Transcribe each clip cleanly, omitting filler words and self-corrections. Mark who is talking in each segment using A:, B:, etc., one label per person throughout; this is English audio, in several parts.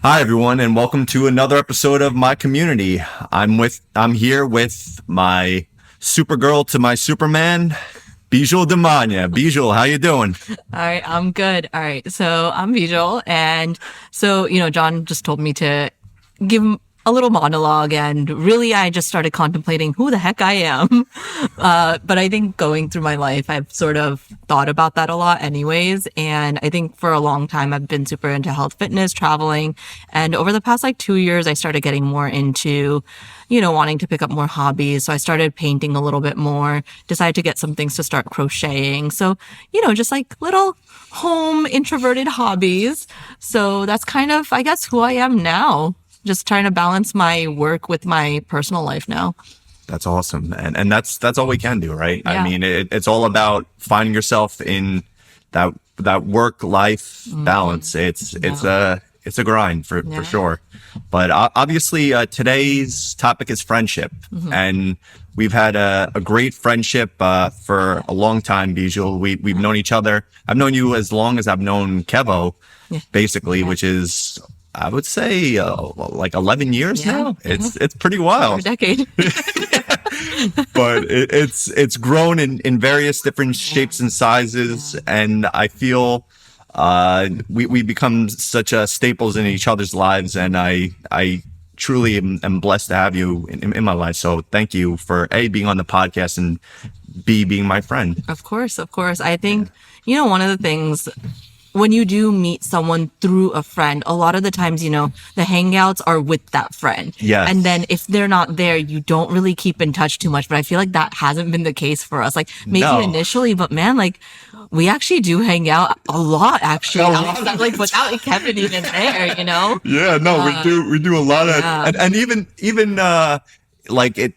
A: Hi everyone, and welcome to another episode of My Community. I'm here with my Supergirl to my Superman, Bijal Damania. Bijal, how you doing?
B: All right, I'm good. All right, so I'm Bijal, and so John just told me to give him a little monologue, and really, I just started contemplating who the heck I am. But I think going through my life, I've sort of thought about that a lot, anyways. And I think for a long time, I've been super into health, fitness, traveling, and over the past 2 years, I started getting more into wanting to pick up more hobbies. So I started painting a little bit more, decided to get some things to start crocheting. So, just little home introverted hobbies. So that's kind of, I guess, who I am now. Just trying to balance my work with my personal life now.
A: That's awesome. And that's all we can do, right?
B: Yeah.
A: I mean, it's all about finding yourself in that work-life balance. It's a grind for sure. But obviously, today's topic is friendship. And we've had a great friendship for a long time, Bijal. We've known each other. I've known you as long as I've known Kevo, basically, which is, I would say, 11 years now. It's pretty wild.
B: A decade.
A: But it's grown in various different shapes and sizes. And I feel we become such staples in each other's lives, and I truly am blessed to have you in my life. So thank you for A, being on the podcast, and B, being my friend.
B: Of course. I think, one of the things when you do meet someone through a friend, a lot of the times, the hangouts are with that friend.
A: Yes.
B: And then if they're not there, you don't really keep in touch too much. But I feel like that hasn't been the case for us. Maybe initially, but man, we actually do hang out a lot, actually. Without Kevin even there,
A: Yeah, no, we do a lot of, and even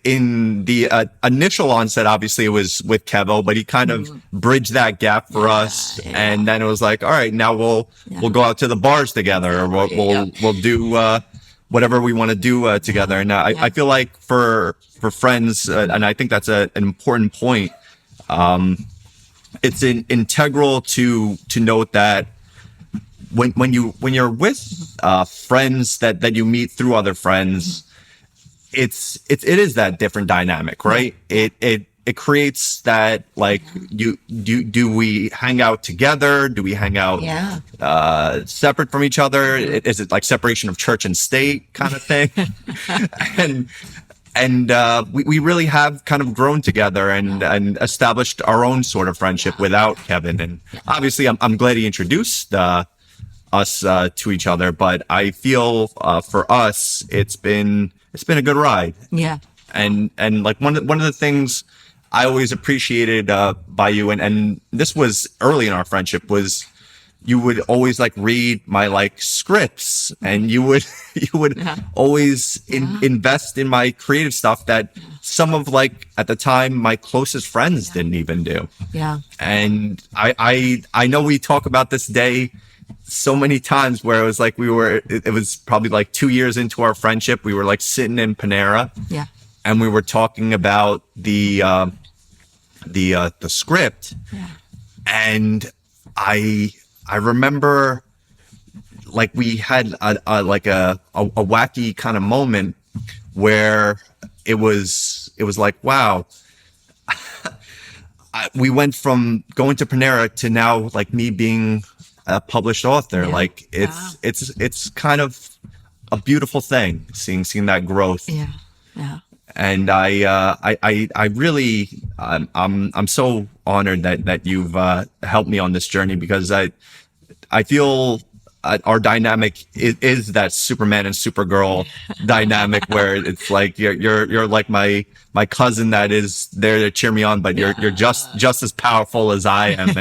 A: in the initial onset, obviously it was with Kevo, but he kind of bridged that gap for us. Yeah. And then it was like, all right, now we'll go out to the bars together, or we'll do whatever we want to do together. And I feel like for friends, and I think that's an important point. It's integral to note that when you're with friends that you meet through other friends, it is that different dynamic, right? It creates that, do we hang out together? Do we hang out separate from each other? Is it like separation of church and state kind of thing? and we really have kind of grown together and established our own sort of friendship without Kevin. And obviously I'm glad he introduced us to each other, but I feel for us it's been a good ride.
B: Yeah.
A: And one of the things I always appreciated by you, and this was early in our friendship, was you would always read my scripts, and you would always invest in my creative stuff that some of at the time my closest friends didn't even do.
B: Yeah.
A: And I know we talk about this day so many times where it was it was probably 2 years into our friendship. We were sitting in Panera, and we were talking about the script, and I remember we had a wacky kind of moment where it was wow. We went from going to Panera to now me being a published author. It's kind of a beautiful thing seeing that growth.
B: Yeah.
A: And I really, I'm so honored that you've helped me on this journey, because I feel our dynamic is that Superman and Supergirl dynamic, where it's you're like my cousin that is there to cheer me on, but you're just as powerful as I am.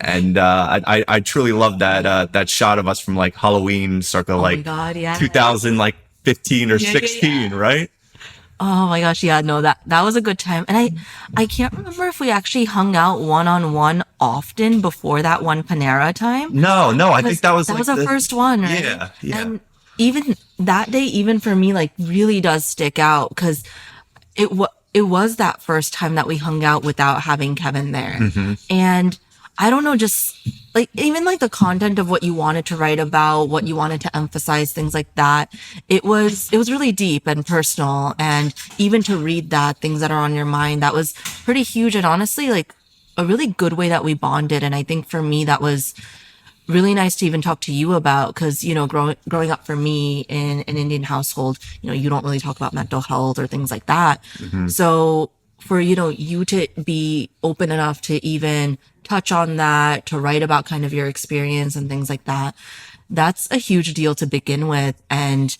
A: And I truly love that shot of us from Halloween circa 2015 or 16, right?
B: Oh my gosh, yeah, no, that was a good time. And I can't remember if we actually hung out one-on-one often before that one Panera time.
A: No, I think that was
B: the first one, right?
A: Yeah.
B: And even that day, even for me, really does stick out, because it was that first time that we hung out without having Kevin there. And I don't know, just like even like the content of what you wanted to write about, what you wanted to emphasize, things like that. It was really deep and personal. And even to read that, things that are on your mind, that was pretty huge. And honestly, like a really good way that we bonded. And I think for me, that was really nice to even talk to you about because, growing up for me in an Indian household, you don't really talk about mental health or things like that. So for, you to be open enough to even touch on that, to write about kind of your experience and things like that, that's a huge deal to begin with. And,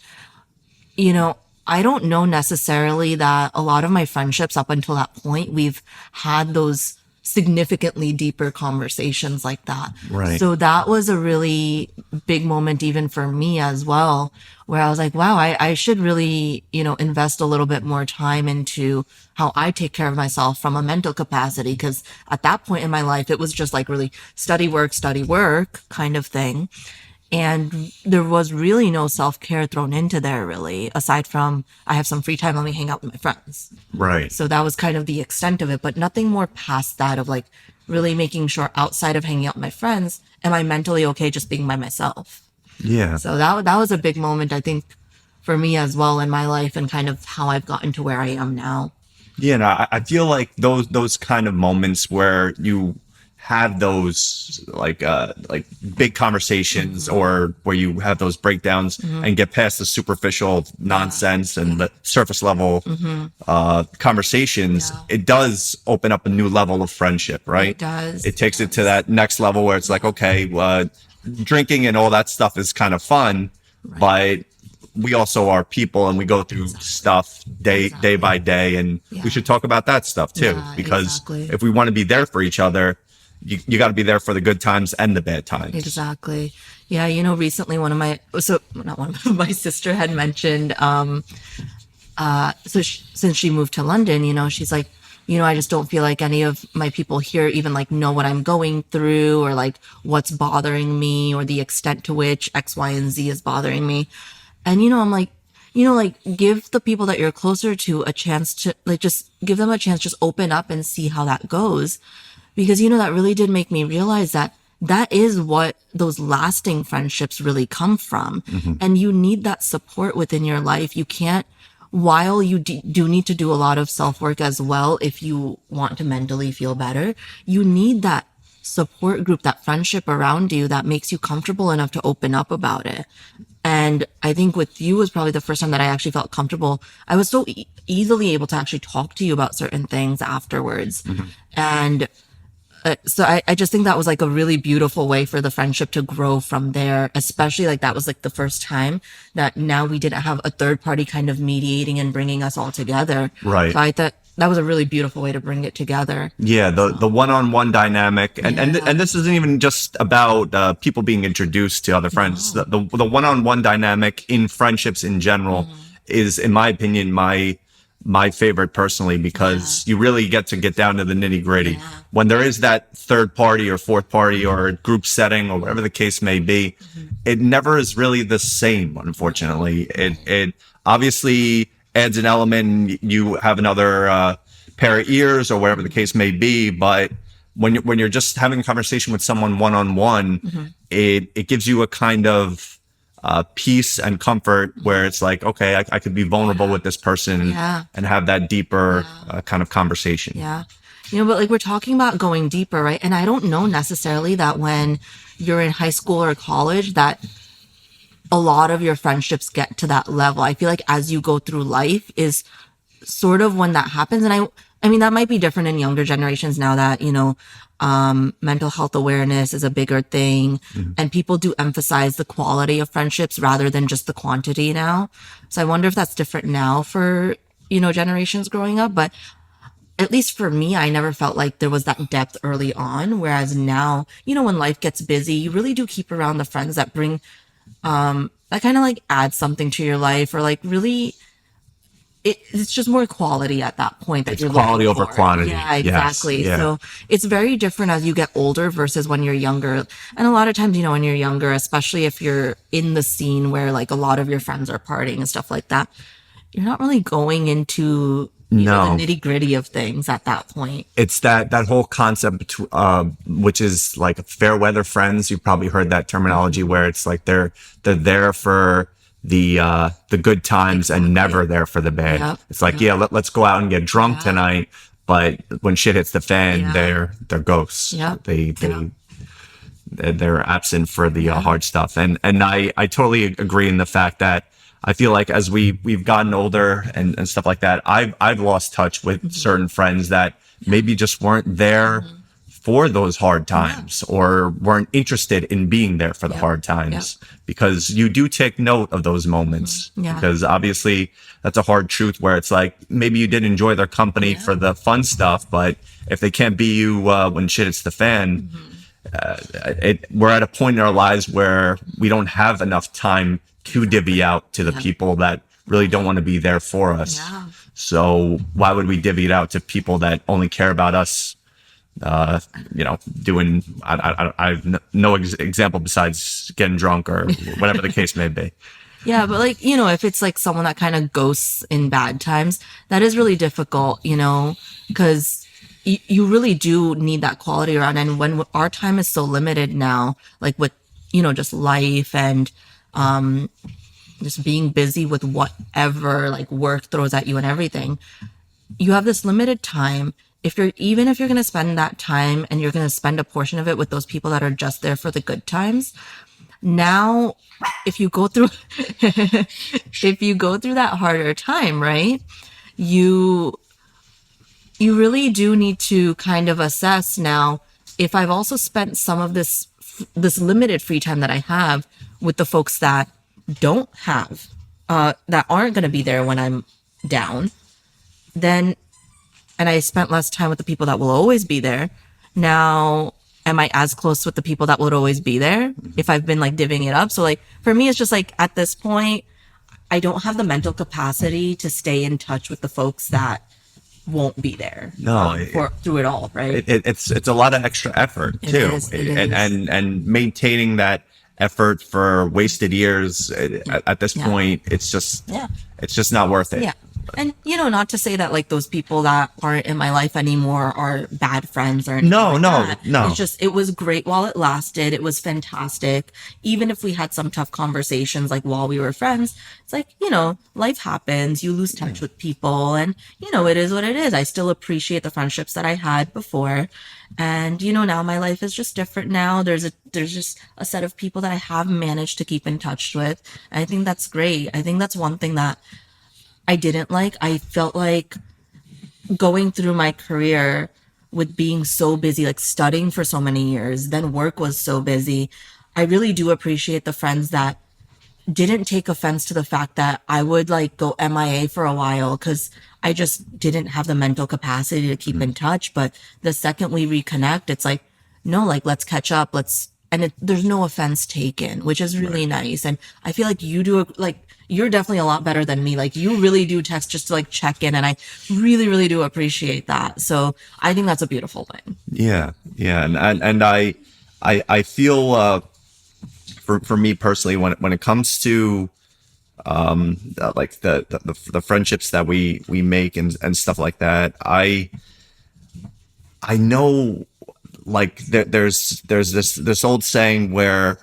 B: I don't know necessarily that a lot of my friendships up until that point, we've had those significantly deeper conversations like that.
A: Right.
B: So that was a really big moment even for me as well, where I was like, wow, I should really, invest a little bit more time into how I take care of myself from a mental capacity. Cause at that point in my life, it was just like really study work kind of thing. And there was really no self-care thrown into there really, aside from I have some free time, let me hang out with my friends.
A: Right.
B: So that was kind of the extent of it, but nothing more past that of like really making sure outside of hanging out with my friends, am I mentally okay just being by myself?
A: Yeah.
B: So that was a big moment, I think, for me as well in my life and kind of how I've gotten to where I am now.
A: Yeah, no, I feel like those kind of moments where you have those like big conversations or where you have those breakdowns and get past the superficial nonsense and the surface level conversations, it does open up a new level of friendship, right?
B: It does.
A: It takes it to that next level where it's like, okay, drinking and all that stuff is kind of fun, but we also are people and we go through stuff day by day, and we should talk about that stuff too, because if we want to be there for each other, you got to be there for the good times and the bad times.
B: Exactly. Yeah. Recently my sister had mentioned, since she moved to London, she's like, I just don't feel like any of my people here even like know what I'm going through or like what's bothering me or the extent to which X, Y, and Z is bothering me. And, I'm like, give the people that you're closer to a chance to like, just give them a chance, just open up and see how that goes. Because, that really did make me realize that is what those lasting friendships really come from. And you need that support within your life. You can't, while you do need to do a lot of self-work as well, if you want to mentally feel better, you need that support group, that friendship around you that makes you comfortable enough to open up about it. And I think with you was probably the first time that I actually felt comfortable. I was so easily able to actually talk to you about certain things afterwards. And so I just think that was like a really beautiful way for the friendship to grow from there, especially like that was like the first time that now we didn't have a third party kind of mediating and bringing us all together.
A: Right.
B: So I thought that was a really beautiful way to bring it together.
A: Yeah. The one-on-one dynamic and this isn't even just about people being introduced to other friends. The one-on-one dynamic in friendships in general is, in my opinion, my favorite personally, because you really get down to the nitty gritty. When there is that third party or fourth party or group setting or whatever the case may be, it never is really the same, unfortunately. It obviously adds an element. You have another pair of ears or whatever the case may be, but when you're just having a conversation with someone one-on-one, it gives you a kind of peace and comfort where it's like, okay, I could be vulnerable with this person and have that deeper kind of conversation.
B: Yeah. But like we're talking about going deeper, right? And I don't know necessarily that when you're in high school or college that a lot of your friendships get to that level. I feel like as you go through life is sort of when that happens. And I mean, that might be different in younger generations now that, mental health awareness is a bigger thing and people do emphasize the quality of friendships rather than just the quantity now. So I wonder if that's different now for, generations growing up, but at least for me, I never felt like there was that depth early on. Whereas now, when life gets busy, you really do keep around the friends that bring, that kind of like add something to your life or like really, it's just more quality at that point that
A: it's
B: you're
A: quality
B: looking
A: over
B: for.
A: quantity.
B: Yeah, exactly.
A: Yes, yeah.
B: So it's very different as you get older versus when you're younger. And a lot of times, when you're younger, especially if you're in the scene where like a lot of your friends are partying and stuff like that, you're not really going into These are
A: No.
B: the nitty gritty of things at that point.
A: It's that whole concept, which is like fair weather friends. You've probably heard that terminology, where it's like they're there for the good times and never there for the bad.
B: Yep.
A: It's like, yeah, let's go out and get drunk tonight, but when shit hits the fan, they're ghosts.
B: Yep.
A: They're absent for the hard stuff. And I totally agree in the fact that I feel like as we've gotten older and stuff like that, I've lost touch with certain friends that maybe just weren't there for those hard times or weren't interested in being there for the hard times, because you do take note of those moments, because obviously that's a hard truth where it's like, maybe you did enjoy their company for the fun stuff, but if they can't be you when shit hits the fan, we're at a point in our lives where we don't have enough time to divvy out to the people that really don't want to be there for us. So why would we divvy it out to people that only care about us? Doing, I have no example besides getting drunk or whatever the case may be.
B: Yeah, but like, if it's like someone that kind of ghosts in bad times, that is really difficult, because you really do need that quality around. And when our time is so limited now, like with, just life and, just being busy with whatever like work throws at you and everything, you have this limited time. If you're going to spend that time and you're going to spend a portion of it with those people that are just there for the good times, now, if you go through that harder time, right, you really do need to kind of assess now, if I've also spent some of this limited free time that I have with the folks that don't have, that aren't going to be there when I'm down, then, and I spent less time with the people that will always be there. Now, am I as close with the people that would always be there if I've been like divvying it up? So like, for me, it's just like, at this point, I don't have the mental capacity to stay in touch with the folks that won't be there through it all, right?
A: It's a lot of extra effort too. And maintaining that effort for wasted years at this point, it's just not worth it.
B: Yeah. And not to say that like those people that aren't in my life anymore are bad friends or anything
A: no.
B: It's just, it was great while it lasted. It was fantastic. Even if we had some tough conversations like while we were friends, it's like, life happens. You lose touch with people, and it is what it is. I still appreciate the friendships that I had before. And, now my life is just different now. There's just a set of people that I have managed to keep in touch with. And I think that's great. I think that's one thing that I didn't like. I felt like going through my career with being so busy, like studying for so many years, then work was so busy. I really do appreciate the friends that didn't take offense to the fact that I would like go MIA for a while, because I just didn't have the mental capacity to keep in touch. But the second we reconnect, it's like, no, like, let's catch up. There's no offense taken, which is really nice. And I feel like you're definitely a lot better than me. Like, you really do text just to like check in. And I really, really do appreciate that. So I think that's a beautiful thing.
A: Yeah. And I feel, for me personally, when it comes to, like the friendships that we make and stuff like that, I know, like there's this old saying where,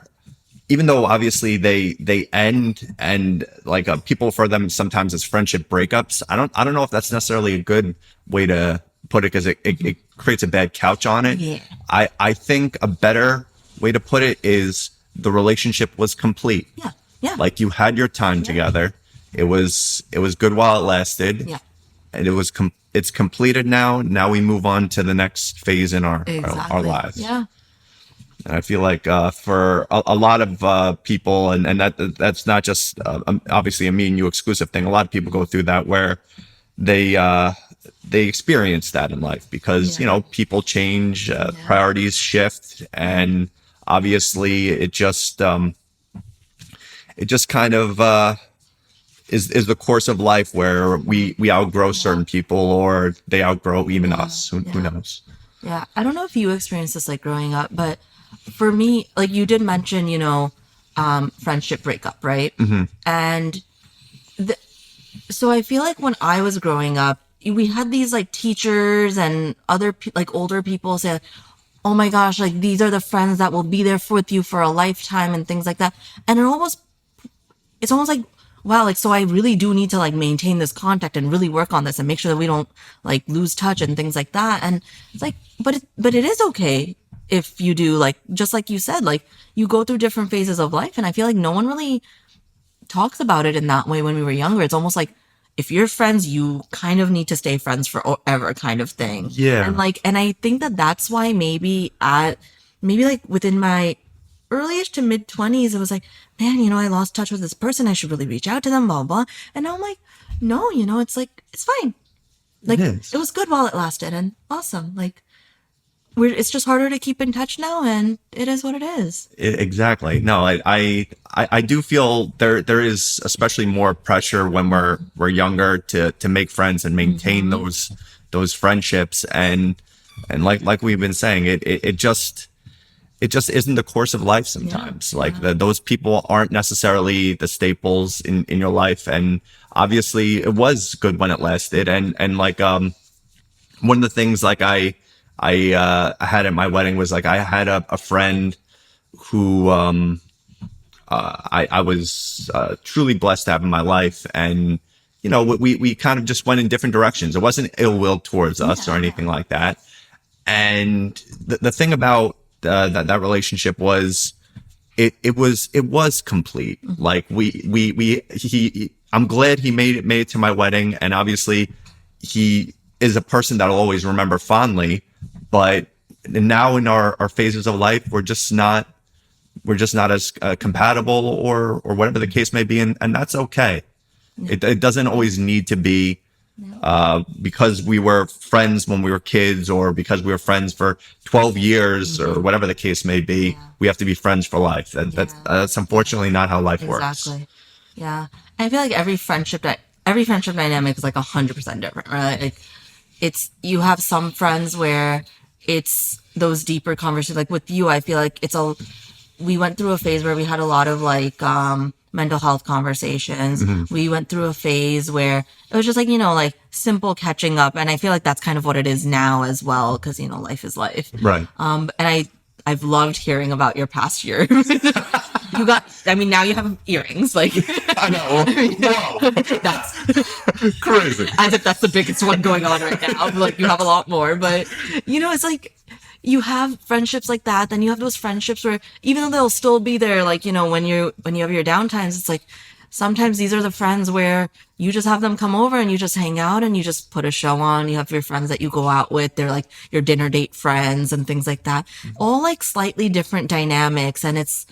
A: even though obviously they end, and like people for them sometimes it's friendship breakups. I don't know if that's necessarily a good way to put it, because it creates a bad couch on it.
B: Yeah.
A: I think a better way to put it is the relationship was complete.
B: Yeah.
A: Like, you had your time together. It was good while it lasted.
B: Yeah.
A: And it's completed now. Now we move on to the next phase in our lives.
B: Yeah.
A: And I feel like for a lot of people, and that's not just obviously a me and you exclusive thing. A lot of people go through that, where they experience that in life, because people change, priorities shift, and obviously it just kind of is the course of life, where we outgrow certain people, or they outgrow even us. Who knows?
B: Yeah. I don't know if you experienced this like growing up, but for me, like you did mention, friendship breakup, right? Mm-hmm. And so I feel like when I was growing up, we had these like teachers and other like older people say, oh my gosh, like these are the friends that will be there with you for a lifetime and things like that. And it's almost like, wow, like, so I really do need to like maintain this contact and really work on this and make sure that we don't like lose touch and things like that. And it's like, but it is okay if you do, like, just like you said, like you go through different phases of life. And I feel like no one really talks about it in that way when we were younger. It's almost like if you're friends, you kind of need to stay friends forever kind of thing.
A: Yeah.
B: And like, and I think that that's why maybe like within my earliest to mid 20s, it was like, man, you know, I lost touch with this person. I should really reach out to them, blah, blah. And now I'm like, no, you know, it's like, it's fine. Like, it was good while it lasted and awesome. Like, it's just harder to keep in touch now, and it is what it is.
A: Exactly. No, I do feel there is especially more pressure when we're younger to make friends and maintain those friendships, and like we've been saying, it just isn't the course of life sometimes. Those people aren't necessarily the staples in your life, and obviously it was good when it lasted, and like one of the things like I had at my wedding was like I had a friend who I was truly blessed to have in my life, and you know we kind of just went in different directions. It wasn't ill will towards us or anything like that. And the thing about that relationship was it was complete. Like I'm glad he made it to my wedding, and obviously he is a person that I'll always remember fondly. But now in our phases of life, we're just not as compatible or whatever the case may be. And that's okay. It doesn't always need to be, because we were friends when we were kids, or because we were friends for 12 years or whatever the case may be. We have to be friends for life. That's unfortunately not how life works.
B: Exactly. Yeah. I feel like every friendship dynamic is like 100% different, right? Like you have some friends where it's those deeper conversations. Like with you, I feel like we went through a phase where we had a lot of like, mental health conversations. We went through a phase where it was just like, you know, like simple catching up. And I feel like that's kind of what it is now as well. Cause you know, life is life.
A: Right.
B: And I've loved hearing about your past year. Now you have earrings. Like,
A: I know. Wow.
B: That's
A: crazy.
B: As if that's the biggest one going on right now. Like, you have a lot more, but you know, it's like you have friendships like that. Then you have those friendships where even though they'll still be there, like, you know, when you have your downtimes, it's like sometimes these are the friends where you just have them come over and you just hang out and you just put a show on. You have your friends that you go out with. They're like your dinner date friends and things like that. All like slightly different dynamics. And it's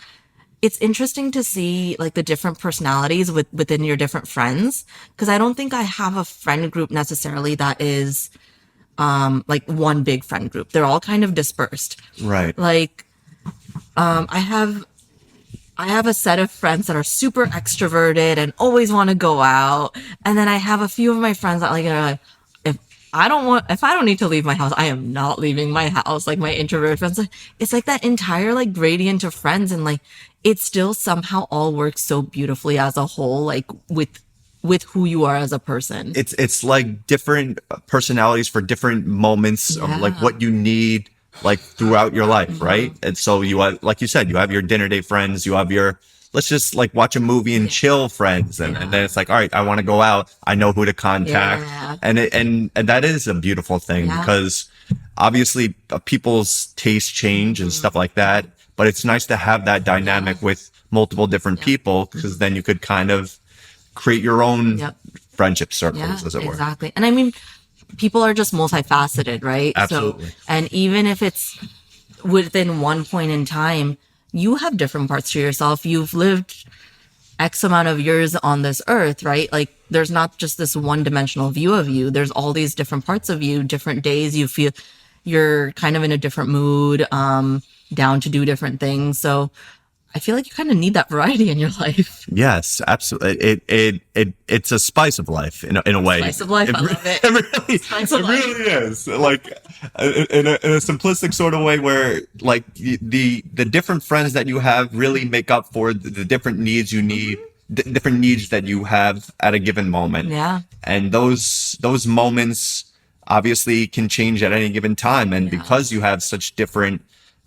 B: interesting to see like the different personalities within your different friends. Cause I don't think I have a friend group necessarily that is, like one big friend group. They're all kind of dispersed.
A: Right.
B: Like, I have a set of friends that are super extroverted and always want to go out. And then I have a few of my friends that like, you know, like, if I don't need to leave my house, I am not leaving my house. Like my introvert friends, like, it's like that entire like gradient of friends. And like, it still somehow all works so beautifully as a whole, like with who you are as a person.
A: It's like different personalities for different moments of like what you need like throughout your life, right? And so you have, like you said, you have your dinner date friends, you have your let's just like watch a movie and chill friends, and then it's like, all right, I want to go out, I know who to contact, and that is a beautiful thing because obviously people's tastes change and stuff like that, but it's nice to have that dynamic with multiple different people, because then you could kind of create your own friendship circles, as it were.
B: Exactly. And I mean, people are just multifaceted, right?
A: Absolutely.
B: So, and even if it's within one point in time, you have different parts to yourself. You've lived X amount of years on this earth, right? Like there's not just this one dimensional view of you. There's all these different parts of you, different days you feel you're kind of in a different mood, down to do different things. So I feel like you kind of need that variety in your life.
A: Yes, absolutely. It's a spice of life in a way.
B: Spice of life, I love it.
A: It really is. Like in a simplistic sort of way where like the different friends that you have really make up for the different needs you need different needs that you have at a given moment.
B: Yeah.
A: And those moments obviously can change at any given time. And because you have such different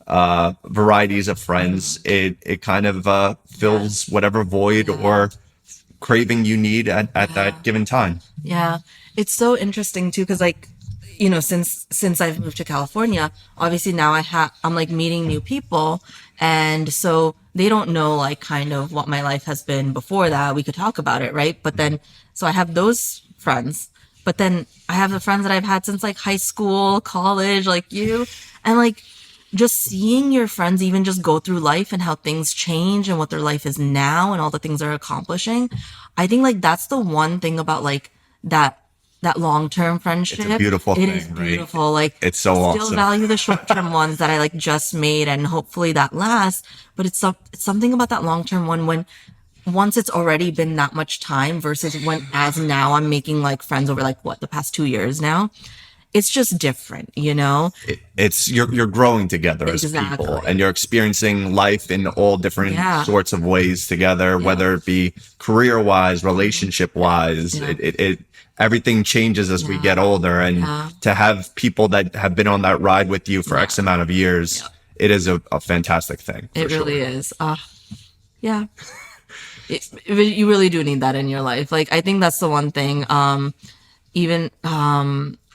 A: varieties of friends, it kind of fills whatever void or craving you need at that given time.
B: Yeah. It's so interesting too, because like, you know, since I've moved to California, obviously now I'm like meeting new people, and so they don't know like kind of what my life has been before that. We could talk about it, right? But then, so I have those friends, but then I have the friends that I've had since like high school, college, like you, and like just seeing your friends even just go through life and how things change and what their life is now and all the things they're accomplishing. I think like that's the one thing about like that long-term friendship.
A: It's a beautiful thing,
B: It is beautiful.
A: right?
B: Like,
A: It's so
B: still
A: awesome.
B: value the short-term ones that I like just made, and hopefully that lasts. But it's something about that long-term one when once it's already been that much time versus when as now I'm making like friends over like what the past 2 years now. It's just different, you know?
A: It's you're growing together as
B: Exactly.
A: people, and you're experiencing life in all different sorts of ways together, whether it be career wise, relationship wise. It everything changes as we get older, and to have people that have been on that ride with you for X amount of years, it is a fantastic thing.
B: It really is. Yeah. You really do need that in your life. Like, I think that's the one thing. Even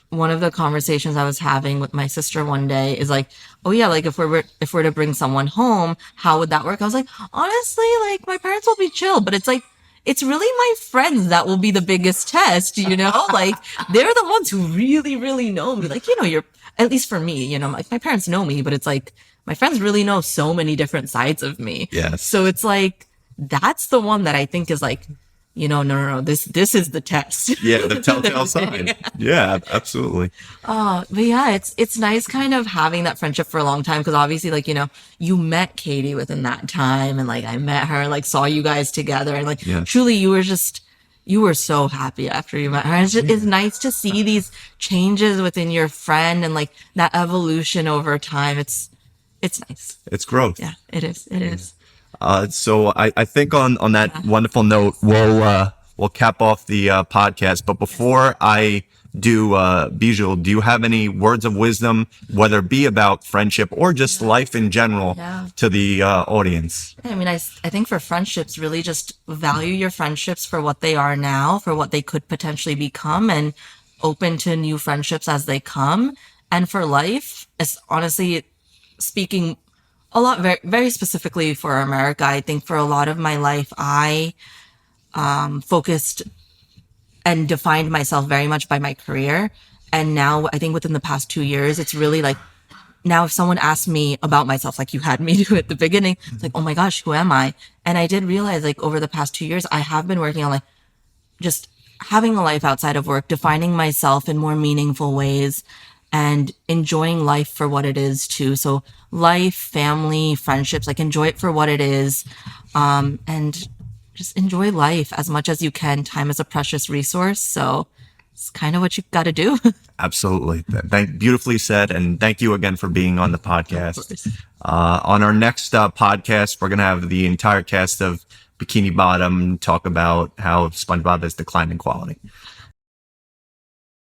B: one of the conversations I was having with my sister one day is like, oh yeah, like if we're to bring someone home, how would that work? I was like, honestly, like my parents will be chill, but it's like, it's really my friends that will be the biggest test, you know? Like they're the ones who really, really know me. Like, you know, at least for me, you know, my parents know me, but it's like my friends really know so many different sides of me.
A: Yes.
B: So it's like, that's the one that I think is like, you know, no, this is the test.
A: Yeah, the telltale sign. Yeah, absolutely.
B: But yeah, it's nice kind of having that friendship for a long time, because obviously, like, you know, you met Katie within that time, and like I met her, like saw you guys together, and like truly you were so happy after you met her. It's nice to see these changes within your friend and like that evolution over time. It's nice.
A: It's growth.
B: Yeah, it is. It is.
A: So I think on that wonderful note, we'll cap off the podcast. But before I do, Bijal, do you have any words of wisdom, whether it be about friendship or just life in general, to the audience?
B: I mean, I think for friendships, really just value your friendships for what they are now, for what they could potentially become, and open to new friendships as they come. And for life, it's honestly speaking a lot, very, very specifically for America, I think for a lot of my life, I focused and defined myself very much by my career. And now I think within the past 2 years, it's really like, now if someone asks me about myself, like you had me do at the beginning, it's like, oh my gosh, who am I? And I did realize like over the past 2 years, I have been working on like just having a life outside of work, defining myself in more meaningful ways, and enjoying life for what it is too. So life, family, friendships, like enjoy it for what it is. And just enjoy life as much as you can. Time is a precious resource. So it's kind of what you got to do.
A: Absolutely. Beautifully said. And thank you again for being on the podcast. On our next podcast, we're going to have the entire cast of Bikini Bottom talk about how SpongeBob is declining quality.